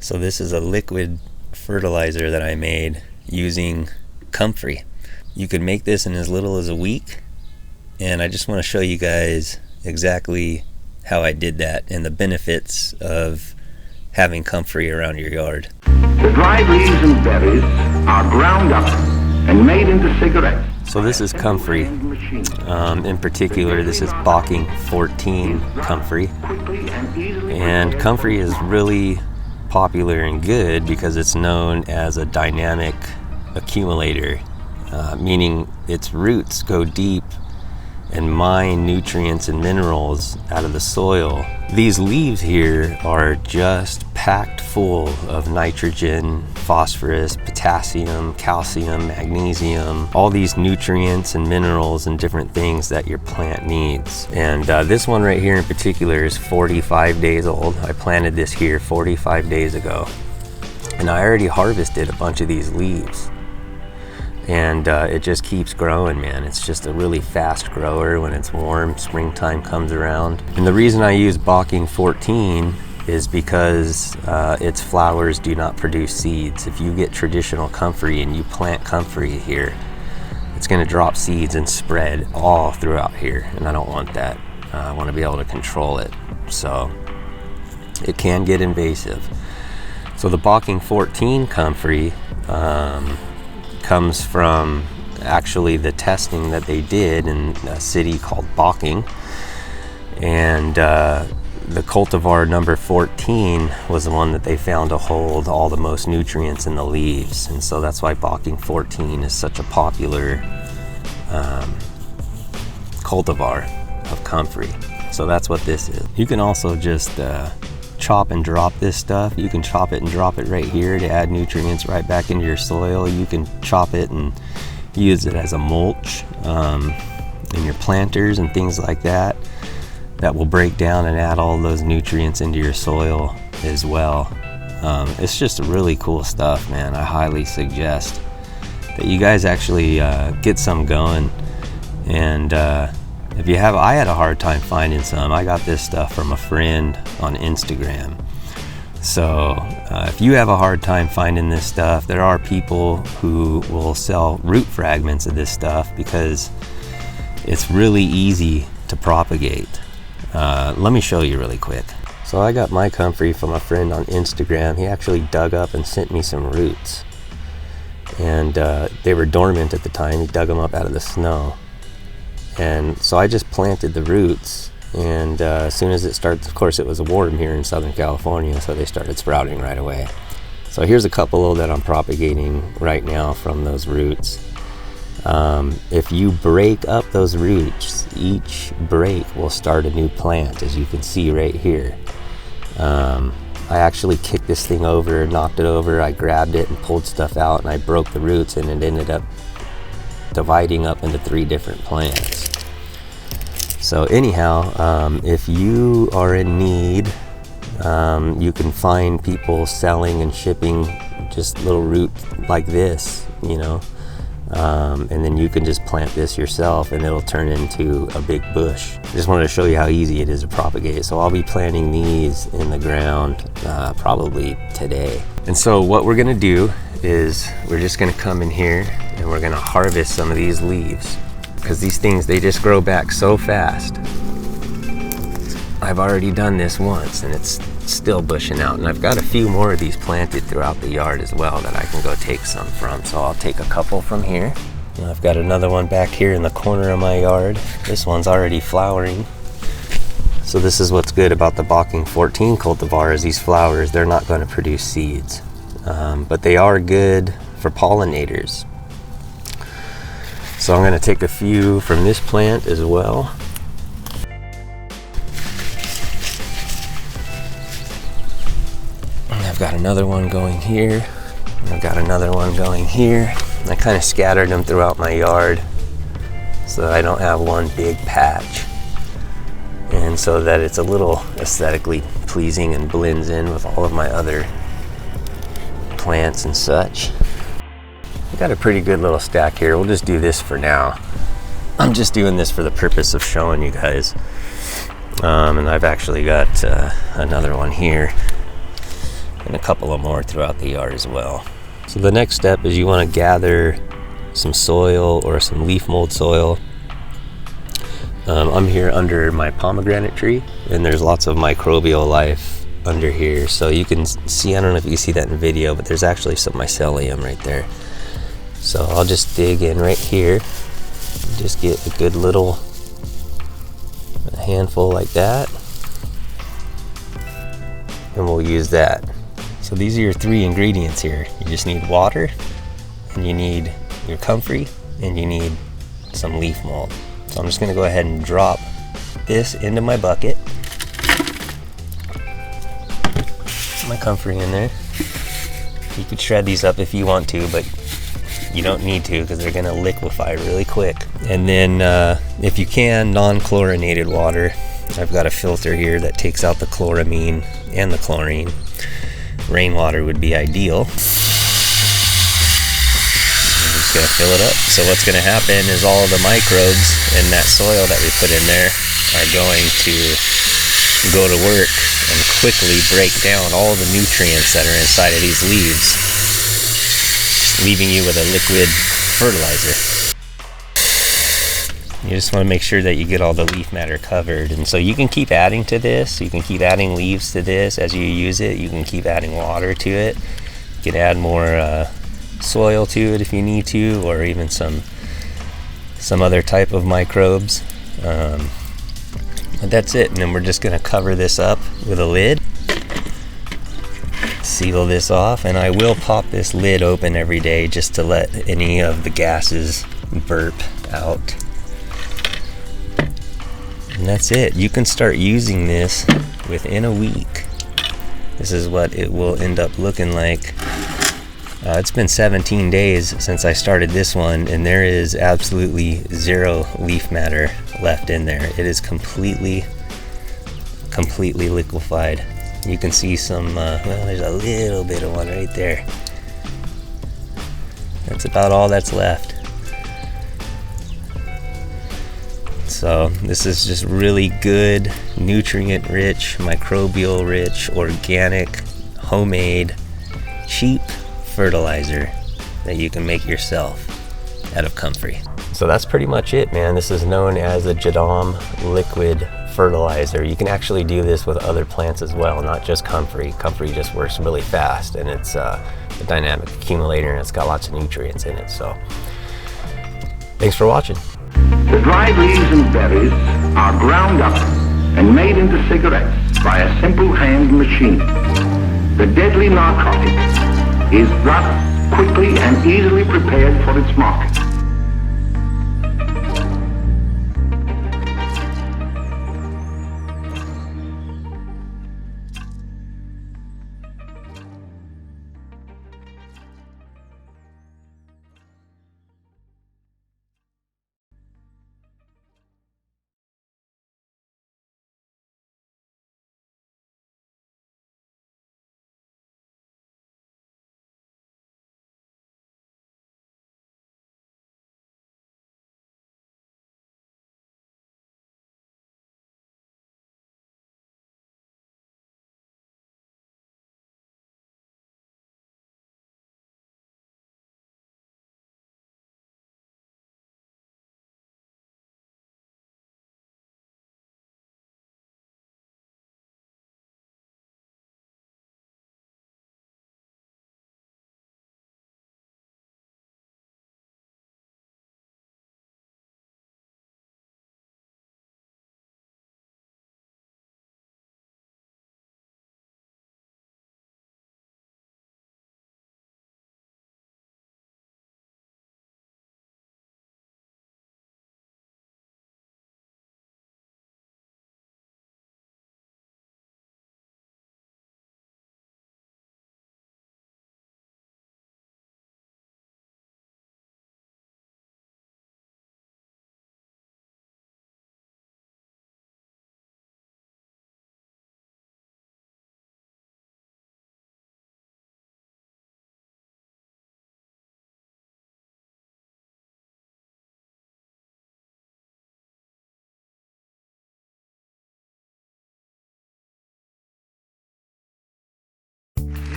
So this is a liquid fertilizer that I made using Comfrey. You can make this in as little as a week, and I just want to show you guys exactly how I did that and the benefits of having Comfrey around your yard. The dried leaves and berries are ground up and made into cigarettes. So this is Comfrey. In particular, this is Bocking 14 Comfrey. And Comfrey is really popular and good because it's known as a dynamic accumulator, meaning its roots go deep and mine nutrients and minerals out of the soil. These leaves here are just packed full of nitrogen, phosphorus, potassium, calcium, magnesium, all these nutrients and minerals and different things that your plant needs. And this one right here in particular is 45 days old. I planted this here 45 days ago. And I already harvested a bunch of these leaves. And it just keeps growing, man. It's just a really fast grower when it's warm, springtime comes around. And the reason I use Bocking 14 is because its flowers do not produce seeds. If you get traditional Comfrey and you plant Comfrey here, it's gonna drop seeds and spread all throughout here, and I don't want that. I wanna be able to control it. So it can get invasive. So the Bocking 14 Comfrey comes from actually the testing that they did in a city called Bocking, and the cultivar number 14 was the one that they found to hold all the most nutrients in the leaves, and so that's why Bocking 14 is such a popular cultivar of Comfrey. So that's what this is. You can also just chop and drop this stuff. You can chop it and drop it right here to add nutrients right back into your soil. You can chop it and use it as a mulch in your planters and things like that. That will break down and add all those nutrients into your soil as well. It's just really cool stuff, man. I highly suggest that you guys actually get some going. And if you have, I had a hard time finding some. I got this stuff from a friend on Instagram. So if you have a hard time finding this stuff, there are people who will sell root fragments of this stuff because it's really easy to propagate. Let me show you really quick. So I got my Comfrey from a friend on Instagram. He actually dug up and sent me some roots. And they were dormant at the time. He dug them up out of the snow. And so I just planted the roots, and as soon as it started, of course it was warm here in Southern California, so they started sprouting right away. So here's a couple that I'm propagating right now from those roots. If you break up those roots, each break will start a new plant, as you can see right here. I actually kicked this thing over, knocked it over, I grabbed it and pulled stuff out, and I broke the roots, and it ended up dividing up into 3 different plants. So anyhow, if you are in need, you can find people selling and shipping just little root like this, you know, and then you can just plant this yourself and it'll turn into a big bush. I just wanted to show you how easy it is to propagate. So I'll be planting these in the ground probably today. And so what we're gonna do is we're just gonna come in here and we're gonna harvest some of these leaves, because these things, they just grow back so fast. I've already done this once and it's still bushing out, and I've got a few more of these planted throughout the yard as well that I can go take some from. So I'll take a couple from here. And I've got another one back here in the corner of my yard. This one's already flowering. So this is what's good about the Bocking 14 cultivar, is these flowers, they're not going to produce seeds. But they are good for pollinators. So I'm going to take a few from this plant as well. And I've got another one going here. And I've got another one going here. I kind of scattered them throughout my yard so that I don't have one big patch. And so that it's a little aesthetically pleasing and blends in with all of my other plants and such. Got a pretty good little stack here. We'll just do this for now. I'm just doing this for the purpose of showing you guys. And I've actually got another one here. and a couple of more throughout the yard as well. So the next step is you want to gather some soil or some leaf mold soil. I'm here under my pomegranate tree, and there's lots of microbial life under here. So you can see, I don't know if you see that in video, but there's actually some mycelium right there. So I'll just dig in right here, just get a good little handful like that, and we'll use that. So these are your 3 ingredients here. You just need water, and you need your comfrey, and you need some leaf mold. So I'm just gonna go ahead and drop this into my bucket. Put my comfrey in there. You could shred these up if you want to, but you don't need to because they're gonna liquefy really quick. And then if you can, non-chlorinated water. I've got a filter here that takes out the chloramine and the chlorine. Rainwater would be ideal. I'm just gonna fill it up. So what's gonna happen is all the microbes in that soil that we put in there are going to go to work and quickly break down all the nutrients that are inside of these leaves, leaving you with a liquid fertilizer. You just want to make sure that you get all the leaf matter covered, and so you can keep adding to this. You can keep adding leaves to this as you use it. You can keep adding water to it. You can add more soil to it if you need to, or even some other type of microbes. But that's it, and then we're just going to cover this up with a lid. Seal this off, and I will pop this lid open every day just to let any of the gases burp out. And that's it. You can start using this within a week. This is what it will end up looking like. It's been 17 days since I started this one, and there is absolutely 0 leaf matter left in there. It is completely liquefied. You can see some, well, there's a little bit of one right there. That's about all that's left. So this is just really good, nutrient-rich, microbial-rich, organic, homemade, cheap fertilizer that you can make yourself out of comfrey. So that's pretty much it, man. This is known as a JADAM Liquid Fertilizer. You can actually do this with other plants as well, not just comfrey. Comfrey just works really fast, and it's a dynamic accumulator, and it's got lots of nutrients in it. So thanks for watching. The dried leaves and berries are ground up and made into cigarettes by a simple hand machine. The deadly narcotic is thus quickly and easily prepared for its market.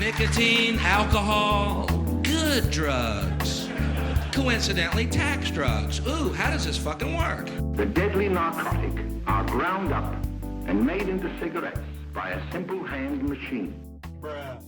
Nicotine, alcohol, good drugs. Coincidentally, tax drugs. Ooh, how does this fucking work? The deadly narcotic are ground up and made into cigarettes by a simple hand machine. Bruh.